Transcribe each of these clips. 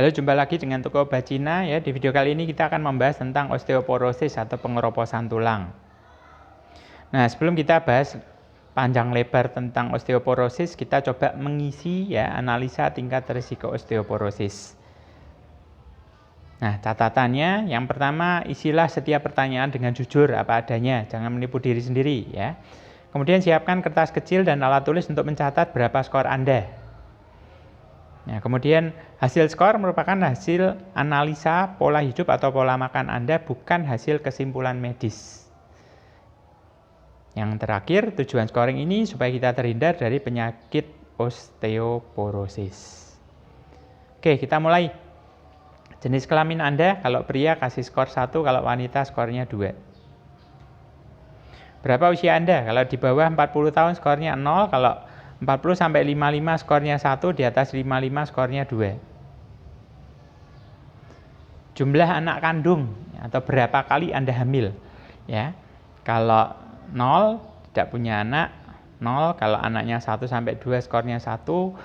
Halo, jumpa lagi dengan Toko Obat Cina ya. Di video kali ini kita akan membahas tentang osteoporosis atau pengeroposan tulang. Nah, sebelum kita bahas panjang lebar tentang osteoporosis, kita coba mengisi ya analisa tingkat risiko osteoporosis. Nah, catatannya yang pertama, isilah setiap pertanyaan dengan jujur apa adanya, jangan menipu diri sendiri ya. Kemudian siapkan kertas kecil dan alat tulis untuk mencatat berapa skor Anda. Nah, kemudian hasil skor merupakan hasil analisa pola hidup atau pola makan Anda, bukan hasil kesimpulan medis. Yang terakhir, tujuan scoring ini supaya kita terhindar dari penyakit osteoporosis. Oke, kita mulai. Jenis kelamin Anda, kalau pria kasih skor 1, kalau wanita skornya 2. Berapa usia Anda? Kalau di bawah 40 tahun skornya 0, kalau 40 sampai 55 skornya 1, di atas 55 skornya 2. Jumlah anak kandung atau berapa kali Anda hamil ya. Kalau 0 tidak punya anak, 0. Kalau anaknya 1 sampai 2 skornya 1,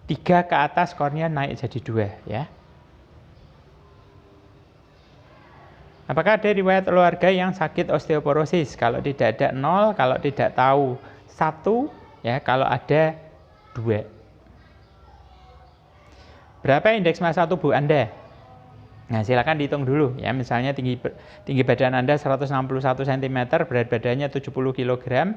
3 ke atas skornya naik jadi 2 ya. Apakah ada riwayat keluarga yang sakit osteoporosis? Kalau tidak ada 0, kalau tidak tahu 1 ya, kalau ada 2. Berapa indeks massa tubuh Anda? Nah, silakan dihitung dulu ya. Misalnya tinggi badan Anda 161 cm, berat badannya 70 kg.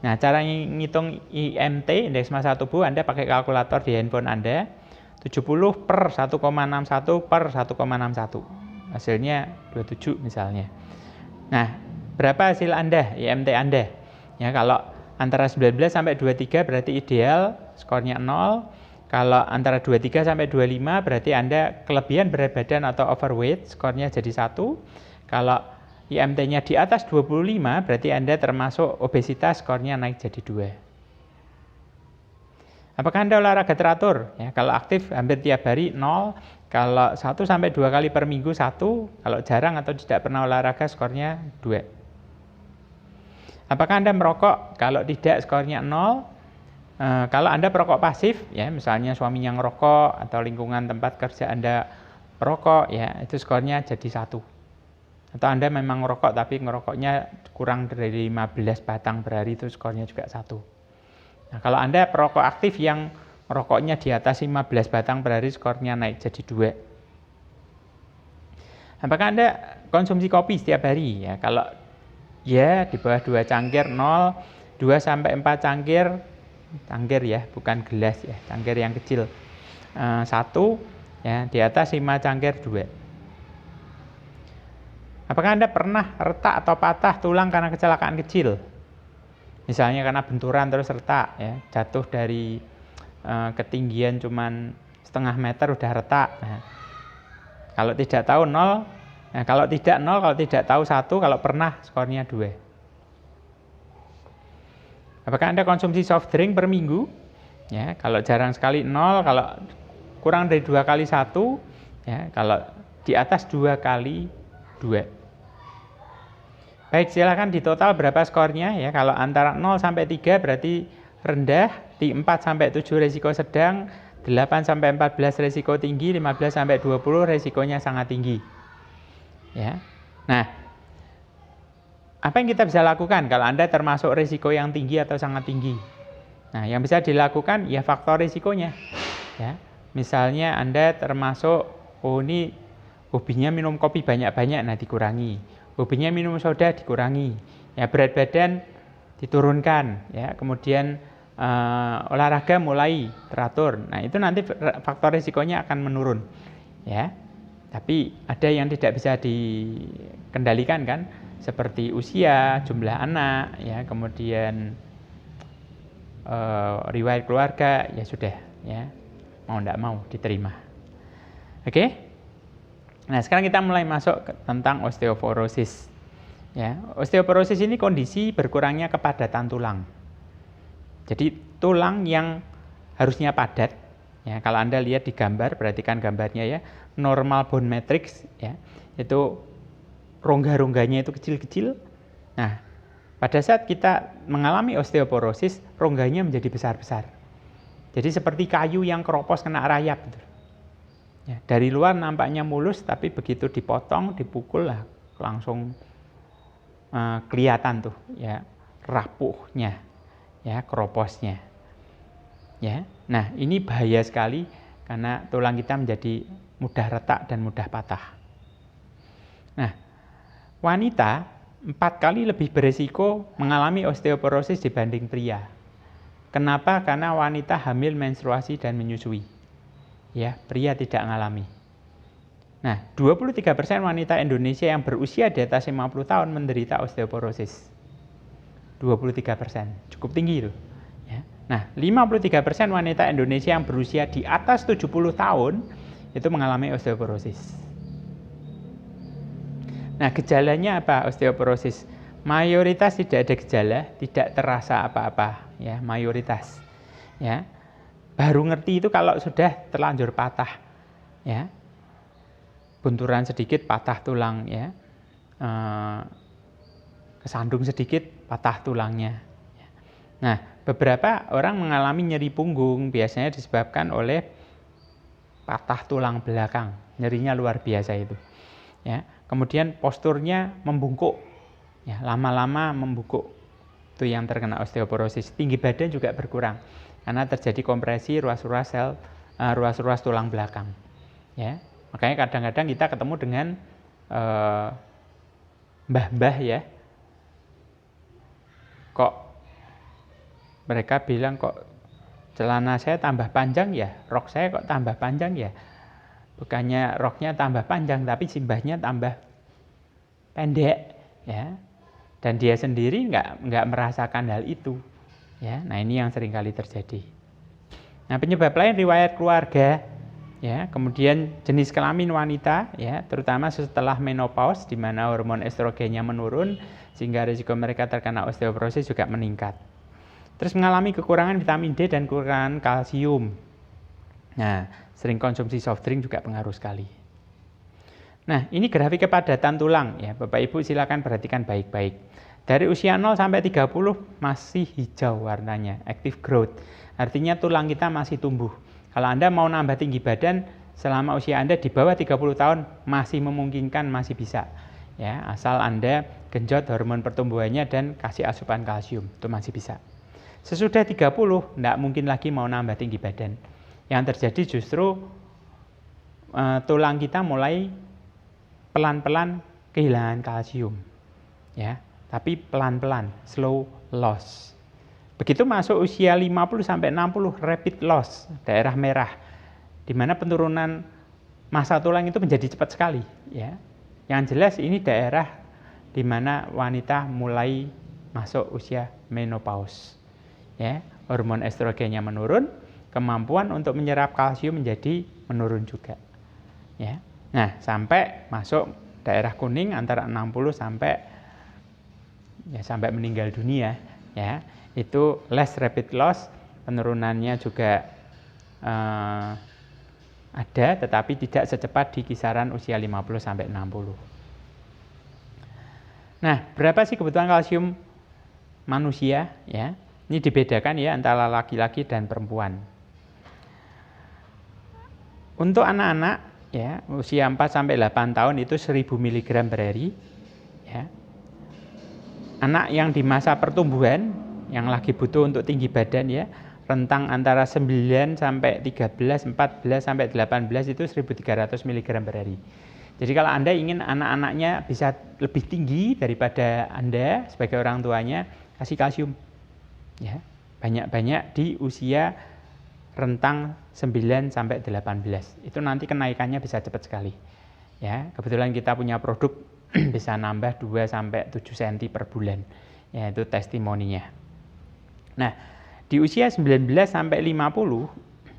Nah, cara ngitung IMT, indeks massa tubuh Anda pakai kalkulator di handphone Anda. 70 per 1,61 per 1,61. Hasilnya 27 misalnya. Nah, berapa hasil Anda, IMT Anda? Ya, kalau antara 19 sampai 23 berarti ideal, skornya 0. Kalau antara 23 sampai 25 berarti Anda kelebihan berat badan atau overweight, skornya jadi 1. Kalau IMT-nya di atas 25 berarti Anda termasuk obesitas, skornya naik jadi 2. Apakah Anda olahraga teratur? Ya, kalau aktif hampir tiap hari 0. Kalau 1 sampai 2 kali per minggu 1. Kalau jarang atau tidak pernah olahraga skornya 2. Apakah Anda merokok? Kalau tidak skornya 0. Kalau Anda perokok pasif, ya misalnya suaminya ngerokok atau lingkungan tempat kerja Anda perokok, ya itu skornya jadi 1. Atau Anda memang ngerokok tapi ngerokoknya kurang dari 15 batang per hari, itu skornya juga 1. Nah, kalau Anda perokok aktif yang rokoknya di atas 15 batang per hari, skornya naik jadi 2. Apakah Anda konsumsi kopi setiap hari? Ya, kalau ya di bawah 2 cangkir 0, 2 sampai 4 cangkir ya, bukan gelas ya, cangkir yang kecil 1 ya, di atas 5 cangkir 2. Apakah Anda pernah retak atau patah tulang karena kecelakaan kecil? Misalnya karena benturan terus retak ya, jatuh dari ketinggian cuman setengah meter udah retak. Nah, kalau tidak tahu 0. Nah, kalau tidak 0, kalau tidak tahu 1, kalau pernah skornya 2. Apakah Anda konsumsi soft drink per minggu? Ya, kalau jarang sekali 0, kalau kurang dari 2 kali 1, ya, kalau di atas 2 kali 2. Baik, silakan di total berapa skornya ya. Kalau antara 0 sampai 3 berarti rendah, di 4 sampai 7 risiko sedang, 8 sampai 14 risiko tinggi, 15 sampai 20 risikonya sangat tinggi. Ya. Nah, apa yang kita bisa lakukan kalau Anda termasuk risiko yang tinggi atau sangat tinggi? Nah, yang bisa dilakukan ya faktor risikonya. Ya. Misalnya Anda termasuk ini hobinya minum kopi banyak-banyak, nah dikurangi. Hobinya minum soda dikurangi. Ya, berat badan diturunkan, ya. Kemudian olahraga mulai teratur. Nah, itu nanti faktor risikonya akan menurun. Ya. Tapi ada yang tidak bisa dikendalikan kan, seperti usia, jumlah anak, ya, kemudian riwayat keluarga, ya sudah, ya mau tidak mau diterima. Oke? Nah, sekarang kita mulai masuk tentang osteoporosis. Ya, osteoporosis ini kondisi berkurangnya kepadatan tulang. Jadi tulang yang harusnya padat. Ya, kalau Anda lihat di gambar, perhatikan gambarnya ya, normal bone matrix ya, itu rongga-rongganya itu kecil-kecil. Nah, pada saat kita mengalami osteoporosis, rongganya menjadi besar-besar. Jadi seperti kayu yang keropos kena rayap gitu. Ya, dari luar nampaknya mulus, tapi begitu dipotong, dipukul lah langsung kelihatan tuh ya rapuhnya, ya kroposnya. Ya, nah ini bahaya sekali karena tulang kita menjadi mudah retak dan mudah patah. Nah, wanita 4 kali lebih beresiko mengalami osteoporosis dibanding pria. Kenapa? Karena wanita hamil, menstruasi, dan menyusui. Ya, pria tidak mengalami. Nah, 23% wanita Indonesia yang berusia di atas 50 tahun menderita osteoporosis. 23%, cukup tinggi itu. Ya. Nah, 53% wanita Indonesia yang berusia di atas 70 tahun itu mengalami osteoporosis. Nah, gejalanya apa osteoporosis? Mayoritas tidak ada gejala, tidak terasa apa-apa, ya, mayoritas. Ya. Baru ngerti itu kalau sudah terlanjur patah, ya, bunturan sedikit patah tulang, ya, kesandung sedikit patah tulangnya. Nah, beberapa orang mengalami nyeri punggung, biasanya disebabkan oleh patah tulang belakang, nyerinya luar biasa itu. Ya, kemudian posturnya membungkuk, ya, lama-lama membungkuk, itu yang terkena osteoporosis. Tinggi badan juga berkurang karena terjadi kompresi ruas-ruas tulang belakang. Ya, makanya kadang-kadang kita ketemu dengan mbah-mbah ya, kok mereka bilang kok celana saya tambah panjang ya, rok saya kok tambah panjang ya. Bukannya roknya tambah panjang, tapi simbahnya tambah pendek, ya. Dan dia sendiri nggak merasakan hal itu. Ya, nah ini yang sering kali terjadi. Nah, penyebab lain riwayat keluarga, ya, kemudian jenis kelamin wanita, ya, terutama setelah menopause di mana hormon estrogennya menurun sehingga risiko mereka terkena osteoporosis juga meningkat. Terus mengalami kekurangan vitamin D dan kekurangan kalsium. Nah, sering konsumsi soft drink juga pengaruh sekali. Nah, ini grafik kepadatan tulang, ya, Bapak Ibu silakan perhatikan baik-baik. Dari usia 0 sampai 30 masih hijau warnanya, active growth. Artinya tulang kita masih tumbuh. Kalau Anda mau nambah tinggi badan selama usia Anda di bawah 30 tahun masih memungkinkan, masih bisa. Ya, asal Anda genjot hormon pertumbuhannya dan kasih asupan kalsium, itu masih bisa. Sesudah 30, tidak mungkin lagi mau nambah tinggi badan. Yang terjadi justru tulang kita mulai pelan-pelan kehilangan kalsium. Ya, tapi pelan-pelan, slow loss. Begitu masuk usia 50 sampai 60 rapid loss, daerah merah, di mana penurunan massa tulang itu menjadi cepat sekali, ya. Yang jelas ini daerah di mana wanita mulai masuk usia menopause. Ya, hormon estrogennya menurun, kemampuan untuk menyerap kalsium menjadi menurun juga. Ya. Nah, sampai masuk daerah kuning antara 60 sampai meninggal dunia, ya, itu less rapid loss, penurunannya juga ada, tetapi tidak secepat di kisaran usia 50 sampai 60. Nah, berapa sih kebutuhan kalsium manusia? Ya, ini dibedakan ya antara laki-laki dan perempuan. Untuk anak-anak, ya, usia 4 sampai 8 tahun itu 1000 mg per hari, ya. Anak yang di masa pertumbuhan yang lagi butuh untuk tinggi badan, ya, rentang antara 9 sampai 13, 14 sampai 18 itu 1300 mg per hari. Jadi kalau Anda ingin anak-anaknya bisa lebih tinggi daripada Anda sebagai orang tuanya, kasih kalsium. Ya, banyak-banyak di usia rentang 9 sampai 18. Itu nanti kenaikannya bisa cepat sekali. Ya, kebetulan kita punya produk bisa nambah 2 sampai 7 cm per bulan. Ya, itu testimoninya. Nah, di usia 19 sampai 50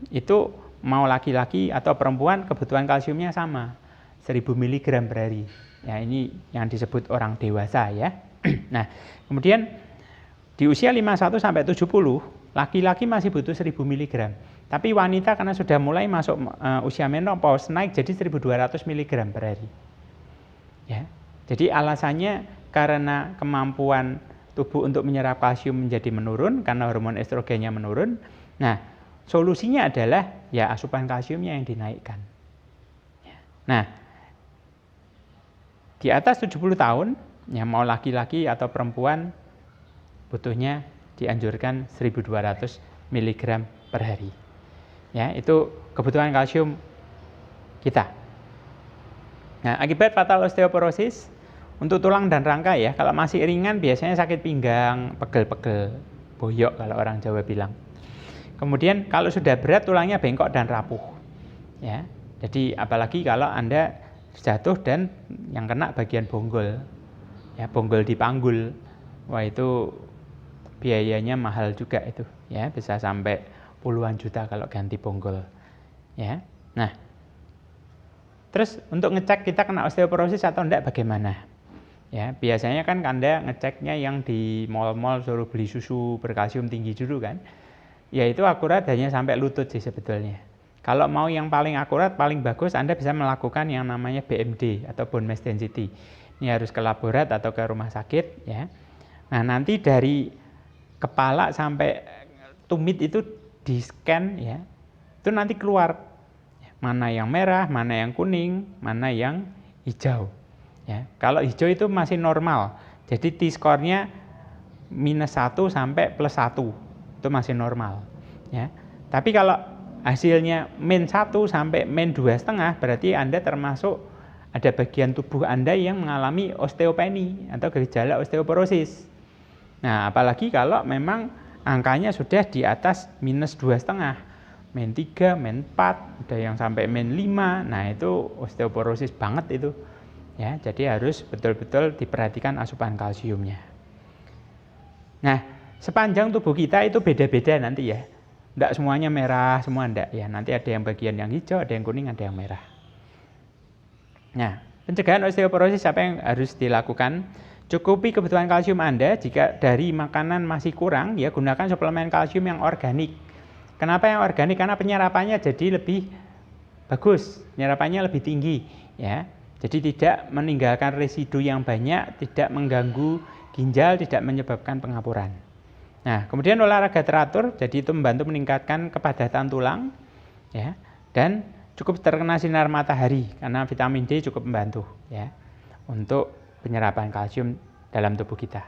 itu mau laki-laki atau perempuan kebutuhan kalsiumnya sama, 1000 mg per hari. Ya, ini yang disebut orang dewasa, ya. Nah, kemudian di usia 51 sampai 70, laki-laki masih butuh 1000 mg. Tapi wanita karena sudah mulai masuk usia menopause naik jadi 1200 mg per hari. Ya. Jadi alasannya karena kemampuan tubuh untuk menyerap kalsium menjadi menurun karena hormon estrogennya menurun. Nah, solusinya adalah ya asupan kalsiumnya yang dinaikkan. Nah, di atas 70 tahun, yang mau laki-laki atau perempuan, butuhnya dianjurkan 1.200 mg per hari. Ya, itu kebutuhan kalsium kita. Nah, akibat fatal osteoporosis untuk tulang dan rangka ya, kalau masih ringan biasanya sakit pinggang, pegel-pegel, boyok kalau orang Jawa bilang. Kemudian kalau sudah berat tulangnya bengkok dan rapuh. Ya. Jadi apalagi kalau Anda jatuh dan yang kena bagian bonggol. Ya, bonggol dipanggul. Wah, itu biayanya mahal juga itu, ya, bisa sampai puluhan juta kalau ganti bonggol. Ya. Nah, terus untuk ngecek kita kena osteoporosis atau enggak bagaimana? Ya, biasanya kan Anda ngeceknya yang di mall-mall suruh beli susu berkalsium tinggi dulu kan. Ya itu akurat hanya sampai lutut sih sebetulnya. Kalau mau yang paling akurat, paling bagus Anda bisa melakukan yang namanya BMD atau bone mass density. Ini harus ke laborat atau ke rumah sakit ya. Nah, nanti dari kepala sampai tumit itu di-scan ya. Itu nanti keluar mana yang merah, mana yang kuning, mana yang hijau. Ya, kalau hijau itu masih normal. Jadi T-score-nya -1 sampai +1. Itu masih normal, ya. Tapi kalau hasilnya -1 sampai -2,5 berarti Anda termasuk ada bagian tubuh Anda yang mengalami osteopeni atau gejala osteoporosis. Nah, apalagi kalau memang angkanya sudah di atas -2,5, -3, -4, ada yang sampai -5. Nah, itu osteoporosis banget itu. Ya, jadi harus betul-betul diperhatikan asupan kalsiumnya. Nah, sepanjang tubuh kita itu beda-beda nanti ya. Enggak semuanya merah, semua enggak ya. Nanti ada yang bagian yang hijau, ada yang kuning, ada yang merah. Nah, pencegahan osteoporosis apa yang harus dilakukan? Cukupi kebutuhan kalsium Anda. Jika dari makanan masih kurang, ya gunakan suplemen kalsium yang organik. Kenapa yang organik? Karena penyerapannya jadi lebih bagus, penyerapannya lebih tinggi ya. Jadi tidak meninggalkan residu yang banyak, tidak mengganggu ginjal, tidak menyebabkan pengapuran. Nah, kemudian olahraga teratur, jadi itu membantu meningkatkan kepadatan tulang, ya, dan cukup terkena sinar matahari karena vitamin D cukup membantu, ya, untuk penyerapan kalsium dalam tubuh kita.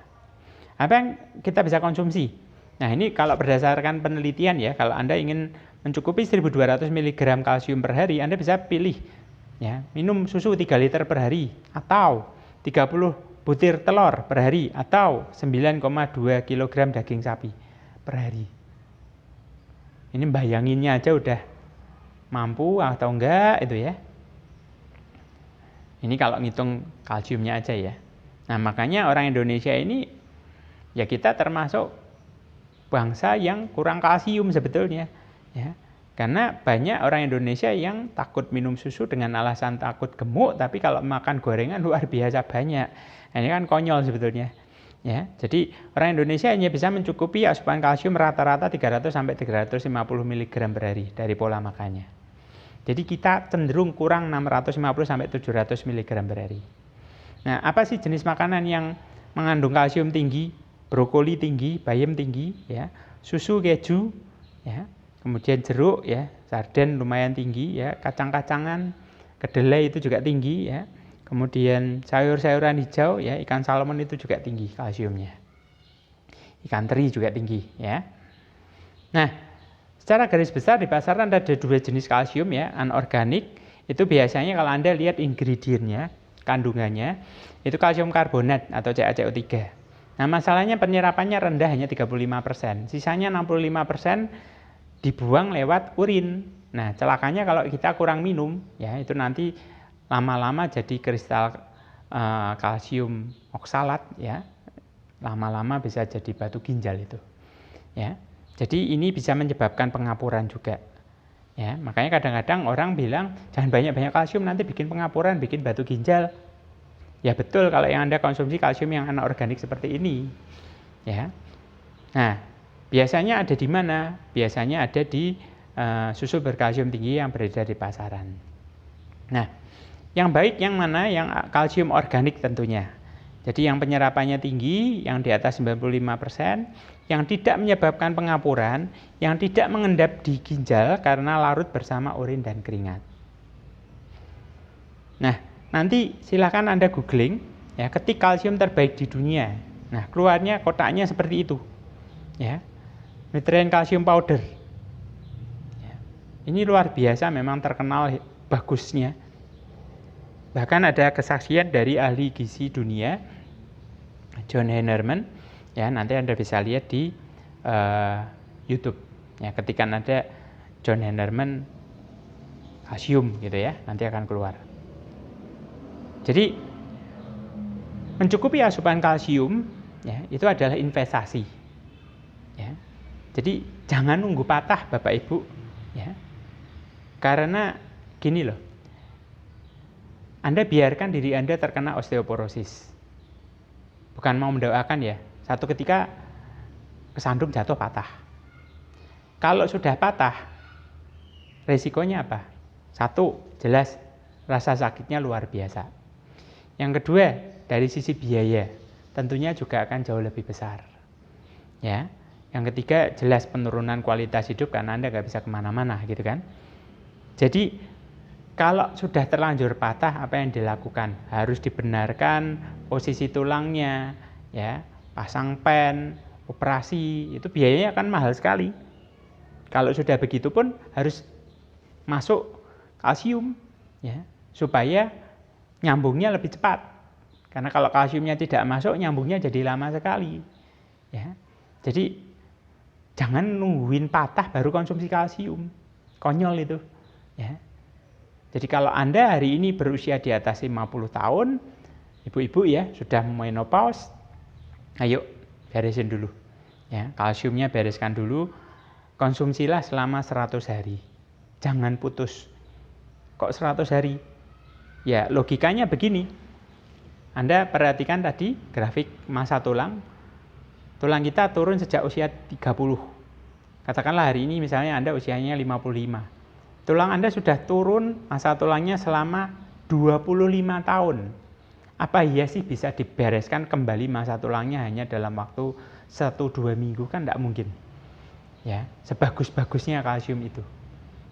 Apa yang kita bisa konsumsi? Nah, ini kalau berdasarkan penelitian ya, kalau Anda ingin mencukupi 1.200 mg kalsium per hari, Anda bisa pilih, ya, minum susu 3 liter per hari atau 30 butir telur per hari atau 9,2 kg daging sapi per hari. Ini bayanginnya aja udah mampu atau enggak itu ya. Ini kalau ngitung kalsiumnya aja ya. Nah, makanya orang Indonesia ini ya kita termasuk bangsa yang kurang kalsium sebetulnya ya. Karena banyak orang Indonesia yang takut minum susu dengan alasan takut gemuk, tapi kalau makan gorengan luar biasa banyak. Nah, ini kan konyol sebetulnya. Ya, jadi orang Indonesia hanya bisa mencukupi asupan kalsium rata-rata 300 sampai 350 mg per hari dari pola makannya. Jadi kita cenderung kurang 650 sampai 700 mg per hari. Nah, apa sih jenis makanan yang mengandung kalsium tinggi? Brokoli tinggi, bayam tinggi, ya, susu, keju, ya. Kemudian jeruk ya, sarden lumayan tinggi ya, kacang-kacangan, kedelai itu juga tinggi ya. Kemudian sayur-sayuran hijau ya, ikan salmon itu juga tinggi kalsiumnya. Ikan teri juga tinggi ya. Nah, secara garis besar di pasaran ada 2 jenis kalsium ya, anorganik. Itu biasanya kalau Anda lihat ingredientnya, kandungannya, itu kalsium karbonat atau CaCO3. Nah, masalahnya penyerapannya rendah hanya 35%. Sisanya 65% dibuang lewat urin. Nah, celakanya kalau kita kurang minum, ya itu nanti lama-lama jadi kristal kalsium oksalat, ya. Lama-lama bisa jadi batu ginjal itu, ya. Jadi ini bisa menyebabkan pengapuran juga, ya. Makanya kadang-kadang orang bilang jangan banyak-banyak kalsium nanti bikin pengapuran, bikin batu ginjal. Ya betul kalau yang Anda konsumsi kalsium yang anorganik seperti ini, ya. Nah, biasanya ada di mana? Biasanya ada di susu berkalsium tinggi yang beredar di pasaran. Nah, yang baik yang mana? Yang kalsium organik tentunya. Jadi yang penyerapannya tinggi, yang di atas 95%, yang tidak menyebabkan pengapuran, yang tidak mengendap di ginjal karena larut bersama urin dan keringat. Nah, nanti silakan Anda googling, ya, ketik kalsium terbaik di dunia. Nah, keluarnya kotaknya seperti itu. Ya. Nutrien kalsium powder. Ya. Ini luar biasa, memang terkenal bagusnya. Bahkan ada kesaksian dari ahli gizi dunia, John Heinerman. Ya, nanti Anda bisa lihat di YouTube. Ya, ketika ada John Heinerman kalsium gitu ya, nanti akan keluar. Jadi mencukupi asupan kalsium, ya, itu adalah investasi. Ya. Jadi jangan nunggu patah Bapak Ibu, ya. Karena gini loh, Anda biarkan diri Anda terkena osteoporosis. Bukan mau mendoakan ya, satu ketika kesandung jatuh patah. Kalau sudah patah, resikonya apa? Satu, jelas rasa sakitnya luar biasa. Yang kedua, dari sisi biaya, tentunya juga akan jauh lebih besar. Ya. Yang ketiga, jelas penurunan kualitas hidup karena Anda nggak bisa kemana-mana, gitu kan? Jadi, kalau sudah terlanjur patah, apa yang dilakukan? Harus dibenarkan posisi tulangnya, ya, pasang pen, operasi, itu biayanya akan mahal sekali. Kalau sudah begitu pun harus masuk kalsium, ya, supaya nyambungnya lebih cepat. Karena kalau kalsiumnya tidak masuk, nyambungnya jadi lama sekali. Ya. Jadi jangan nungguin patah baru konsumsi kalsium. Konyol itu. Ya. Jadi kalau Anda hari ini berusia di atas 50 tahun, ibu-ibu ya, sudah menopause, ayo beresin dulu. Ya, kalsiumnya bereskan dulu, konsumsilah selama 100 hari. Jangan putus. Kok 100 hari? Ya, logikanya begini. Anda perhatikan tadi grafik massa tulang. Tulang kita turun sejak usia 30. Katakanlah hari ini misalnya Anda usianya 55. Tulang Anda sudah turun massa tulangnya selama 25 tahun. Apa iya sih bisa dibereskan kembali massa tulangnya hanya dalam waktu 1-2 minggu? Kan tidak mungkin. Ya, sebagus-bagusnya kalsium itu.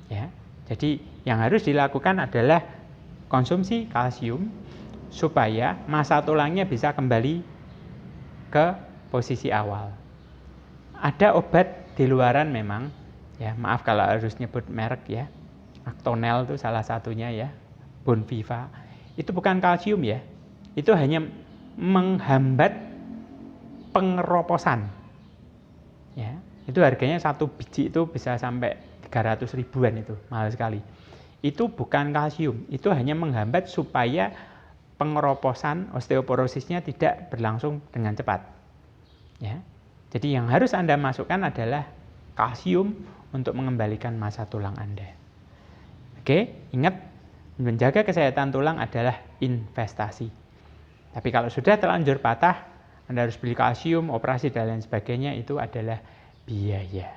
Ya. Jadi yang harus dilakukan adalah konsumsi kalsium supaya massa tulangnya bisa kembali ke posisi awal. Ada obat di luaran memang, ya, maaf kalau harus nyebut merek ya. Actonel itu salah satunya ya, Bonviva. Itu bukan kalsium ya. Itu hanya menghambat pengeroposan. Ya, itu harganya satu biji itu bisa sampai 300 ribuan itu, mahal sekali. Itu bukan kalsium, itu hanya menghambat supaya pengeroposan osteoporosisnya tidak berlangsung dengan cepat. Ya. Jadi yang harus Anda masukkan adalah kalsium untuk mengembalikan massa tulang Anda. Oke, ingat, menjaga kesehatan tulang adalah investasi. Tapi kalau sudah terlanjur patah, Anda harus beli kalsium, operasi dan lain sebagainya, itu adalah biaya.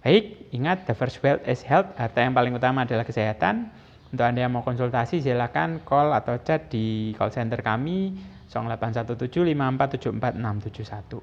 Baik, ingat, the first wealth is health. Harta yang paling utama adalah kesehatan. Untuk Anda yang mau konsultasi, silakan call atau chat di call center kami 0817 5474 671.